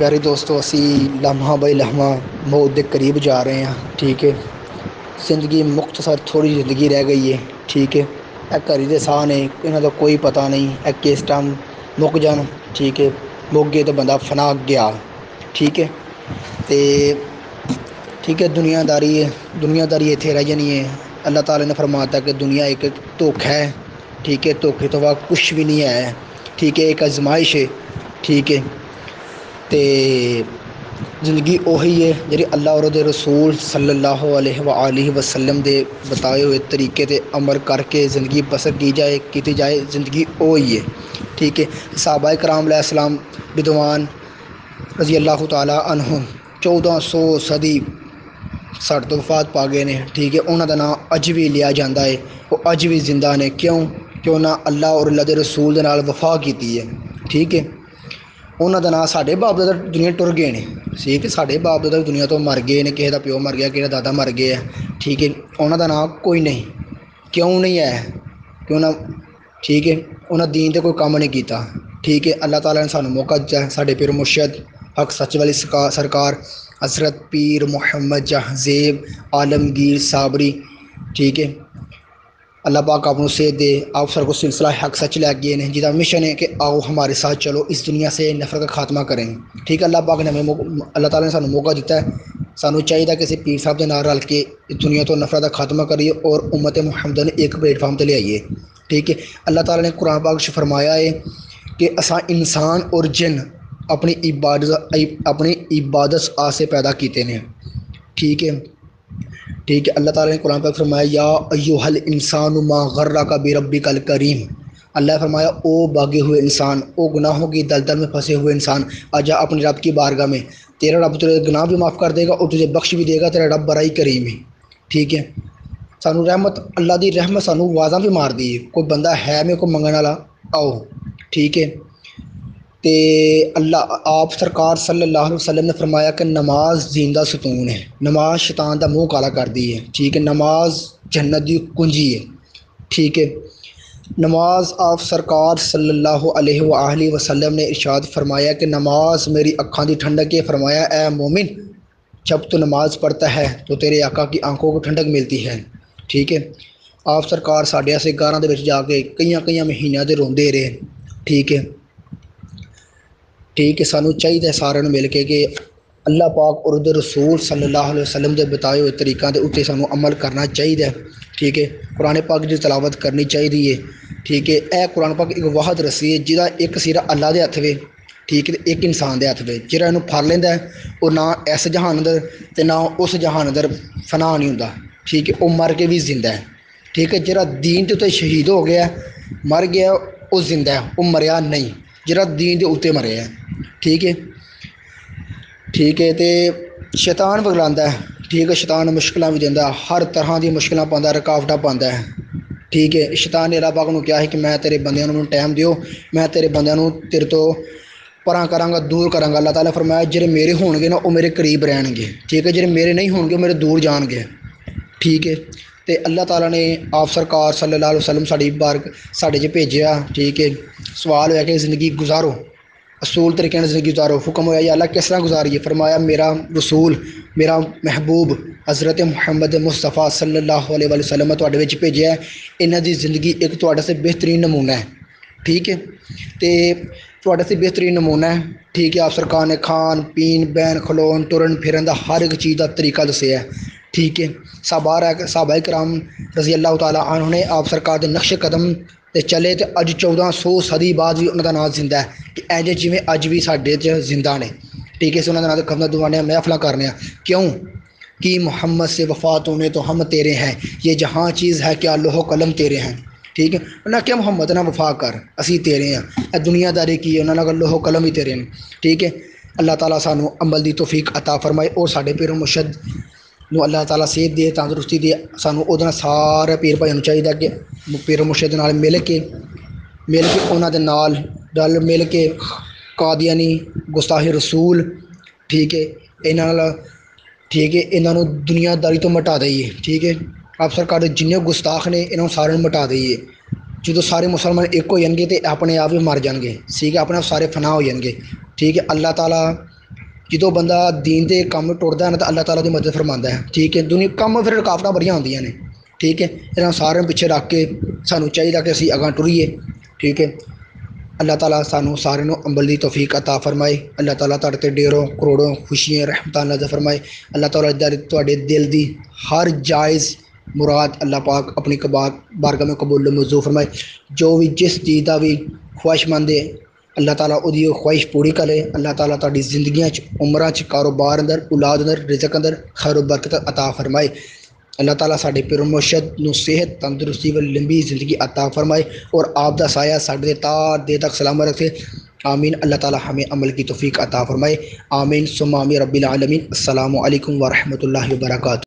پیارے دوستو اسی لمحہ بائی لمحہ موت دے قریب جا رہے ہیں. ٹھیک ہے، زندگی مختصر تھوڑی زندگی رہ گئی ہے. ٹھیک ہے، اے گھر دے ساہ نے انہاں دا کوئی پتہ نہیں اے کس ٹائم مک جان. ٹھیک ہے، مک گئے تو بندہ فنا گیا. ٹھیک ہے ٹھیک ہے، دنیا داری ایتھے رہ جانی ہے. اللہ تعالیٰ نے فرماتا کہ دنیا ایک دھوکھا ہے. ٹھیک ہے، دھوکھے تو بعد کچھ بھی نہیں ہے. ٹھیک ہے، ایک آزمائش ہے. ٹھیک ہے، تے زندگی وہی ہے جی اللہ اور دے رسول صلی اللہ علیہ وسلم دے بتائے ہوئے طریقے تے عمل کر کے زندگی بسر کی جائے زندگی وہی ہے. ٹھیک ہے، صحابہ کرام علیہ السلام بدعان رضی اللہ تعالیٰ عنہم 1400 صدی ساڈے تو وفات پا گئے نے. ٹھیک ہے، انہاں دا نام اج بھی لیا جاتا ہے. وہ اج بھی زندہ نے. کیوں کہ انہاں اللہ اور اللہ دے رسول دے نال وفا کیتی ہے. ٹھیک ہے، انہاں دا نام ساڈے باپ دادا دنیا ٹر گئے نے. ٹھیک ہے، ساڈے باپ دادا دنیا تو مر گئے نے. کسی دا پیو مر گیا، کسی دا دادا مر گیا. ٹھیک ہے، انہاں دا نام کوئی نہیں. کیوں نہیں ہے کہ ٹھیک ہے انہاں دین تے کوئی کام نہیں کیتا. ٹھیک ہے، اللہ تعالیٰ نے سانوں موقع دتا ہے. ساڈے پیر مرشد حق سچ والی سرکار حضرت پیر محمد جہزیب عالمگیر صابری. ٹھیک ہے، اللہ پاک آپ کو صحت دے. آپ سر کو سلسلہ حق سچ لے گئے ہیں جہاں مشن ہے کہ آؤ ہمارے ساتھ چلو اس دنیا سے نفرت کا خاتمہ کریں. ٹھیک ہے، اللہ پاک نے اللہ تعالیٰ نے سانوں موقع دیتا ہے. سانوں چاہیے کسی پیر صاحب کے نال رل کے اس دنیا تو نفرت کا خاتمہ کریے اور امت محمد نے ایک پلیٹ فارم تے لے آئیے. ٹھیک ہے، اللہ تعالیٰ نے قرآن پاک سے فرمایا ہے کہ اساں انسان اور جن اپنی عبادت آسے پیدا کیتے ہیں. ٹھیک ہے اللہ تعالیٰ نے قرآن پاک فرمایا یا ایھا الانسان ما غرک بربک الکریم. اللہ فرمایا او بھاگے ہوئے انسان، او گناہوں کی دلدل میں پھنسے ہوئے انسان، آجا اپنے رب کی بارگاہ میں. تیرا رب تیرے گناہ بھی معاف کر دے گا اور تجھے بخش بھی دے گا. تیرا رب بڑا ہی کریم ہے. ٹھیک ہے، سانوں رحمت اللہ دی رحمت سانوں آوازاں بھی مار دی ہے. کوئی بندہ ہے میرے کو منگن والا آؤ. ٹھیک ہے، تے اللہ آپ سرکار صلی اللہ علیہ وسلم نے فرمایا کہ نماز زندہ ستون ہے. نماز شیطان دا منہ کالا کر دی ہے. ٹھیک ہے، نماز جنت دی کنجی ہے. ٹھیک ہے، نماز آپ سرکار صلی اللہ علیہ وآلہ وسلم نے ارشاد فرمایا کہ نماز میری اکھاں دی ٹھنڈک ہے. فرمایا اے مومن جب تو نماز پڑھتا ہے تو تیرے آقا کی آنکھوں کو ٹھنڈک ملتی ہے. ٹھیک ہے، آپ سرکار ساڈے سے گاراں دے وچ جا کے کئی مہینیاں دے روندے رہے. ٹھیک ہے سانوں چاہیے سارے مل کے کہ اللہ پاک اور دے رسول صلی اللہ علیہ وسلم دے بتائے ہوئے طریقوں دے اتنے سانوں عمل کرنا چاہیے. ٹھیک ہے، قرآن پاک دی تلاوت کرنی چاہیے. ٹھیک ہے، اے قرآن پاک ایک واحد رسی ہے جہاں ایک سرا اللہ دے ہاتھ وے. ٹھیک ہے، ایک انسان دے ہاتھ وے جہاں انہوں پھڑ لیندا ہے اور نہ اس جہان اندر تے نہ اس جہان اندر فنا نہیں ہوندا. ٹھیک ہے، وہ مر کے بھی زندہ ہے. ٹھیک ہے، جہاں دین تے شہید ہو گیا مر گیا وہ زندہ ہے، وہ مریا نہیں. جہاں دین دے اتنے مرے ہے. ٹھیک ہے تے شیطان بگلاندہ ہے. ٹھیک ہے، شیطان مشکلاں بھی دیندا، ہر طرح دی مشکلاں پاندا، رکاوٹاں پاندا ہے. ٹھیک ہے، شیطان نے اللہ پاک نوں کیا ہے کہ میں تیرے بندیاں نوں ٹائم دیو، میں تیرے بندیاں نوں تیرے تو پراں کراں گا، دور کراں گا. اللہ تعالیٰ فرمایا جڑے میرے ہون گے نا وہ میرے قریب رہن گے. ٹھیک ہے، جڑے میرے نہیں ہون گے وہ میرے دور جان گے. ٹھیک ہے، تے اللہ تعالیٰ نے آپ سرکار صلی اللہ علیہ وسلم ساڈے چ بھیجیا. ٹھیک ہے، سوال ہوا کہ زندگی گزارو، اصول طریقے سے زندگی گزارو. حکم ہوا یا اللہ کس طرح گزاریے؟ فرمایا میرا رسول میرا محبوب حضرت محمد مصطفیٰ صلی اللہ علیہ وسلم تواڈے وچ بھیجیا ہے. انہاں دی زندگی ایک تواڈے سے بہترین نمونہ ہے. ٹھیک ہے، تے تواڈے سے بہترین نمونہ ہے. ٹھیک ہے، آپ سرکار نے کھان پین بین کھلون ٹرن پھرن دا ہر ایک چیز دا طریقہ دسیا ہے. ٹھیک ہے، صحابہ کرام رضی اللہ تعالیٰ عنہ نے آپ سرکار دے نقش قدم تے چلے تے اج 1400 صدی بعد بھی انہاں دا نام زندہ ہے کہ اینجے جویں اج بھی ساڈے چ زندہ نے. ٹھیک ہے، انہاں دا نام کفن دعانے محفلاں کرنے. کیوں کہ محمد سے وفات ہونے تو ہم تیرے ہیں، یہ جہاں چیز ہے کیا لوح و قلم تیرے ہیں. ٹھیک ہے، انہاں کیا محمد نہ وفا کر اسی تیرے ہیں. اے دنیا داری کی ہے، انہاں نے لوح و قلم ہی تیرے ہیں. ٹھیک ہے، اللہ تعالیٰ سانوں عمل دی توفیق عطا فرمائے اور ساڈے پیر مرشد نو اللہ تعالیٰ صحت دے، تندرستی دے. سانوں او دے سارے پیر بھائیاں نوں چاہیے کہ پیر مرشد نال مل کے انہاں دے نال رل مل کے قادیانی گستاخ رسول ٹھیک ہے انہاں نوں دنیا داری تو مٹا دئیے. ٹھیک ہے، آپ سرکار جننے گستاخ نے انہاں سارے مٹا دئیے. جدوں سارے مسلمان ایک ہو جان گے تو اپنے آپ ہی مر جان گے. ٹھیک ہے، اپنے آپ سارے فنا ہو جان گے. ٹھیک ہے، اللہ تعالیٰ جدوں بندہ دین دے کام ٹردا ہے نا تو اللہ تعالیٰ کی مدد فرماتا ہے، ٹھیک ہے، دنیا کام پھر رکاوٹاں بڑی ہوندیاں نے، ٹھیک ہے، انہاں سارے پیچھے رکھ کے سانوں چاہیے کہ اسی اگاں ٹریے، ٹھیک ہے۔ اللہ تعالیٰ سانوں سارے عمل دی توفیق عطا فرمائے، اللہ تعالیٰ تہاڈے تے ڈیروں کروڑوں خوشیاں رحمتاں نازل فرمائے، اللہ تعالیٰ تہاڈے دل دی ہر جائز مراد اللہ پاک اپنی بارگاہ میں قبول و منظور فرمائے، جو بھی جس چیز کا بھی خواہش مند ہے اللہ تعالیٰ وہی خواہش پوری کرے، اللہ تعالیٰ تہاڈی زندگیاں عمراں کاروبار اندر اولاد اندر رزق اندر خیر و برکت عطا فرمائے، اللہ تعالیٰ ساڈے پیر و مرشد نو صحت تندرستی و لمبی زندگی عطا فرمائے اور آپ دا سایہ ساڈے تا دے تک سلامت رکھے، آمین۔ اللہ تعالیٰ ہمیں عمل کی توفیق عطا فرمائے، آمین ثم آمین رب العالمین۔ السلام علیکم ورحمۃ اللہ وبرکاتہ۔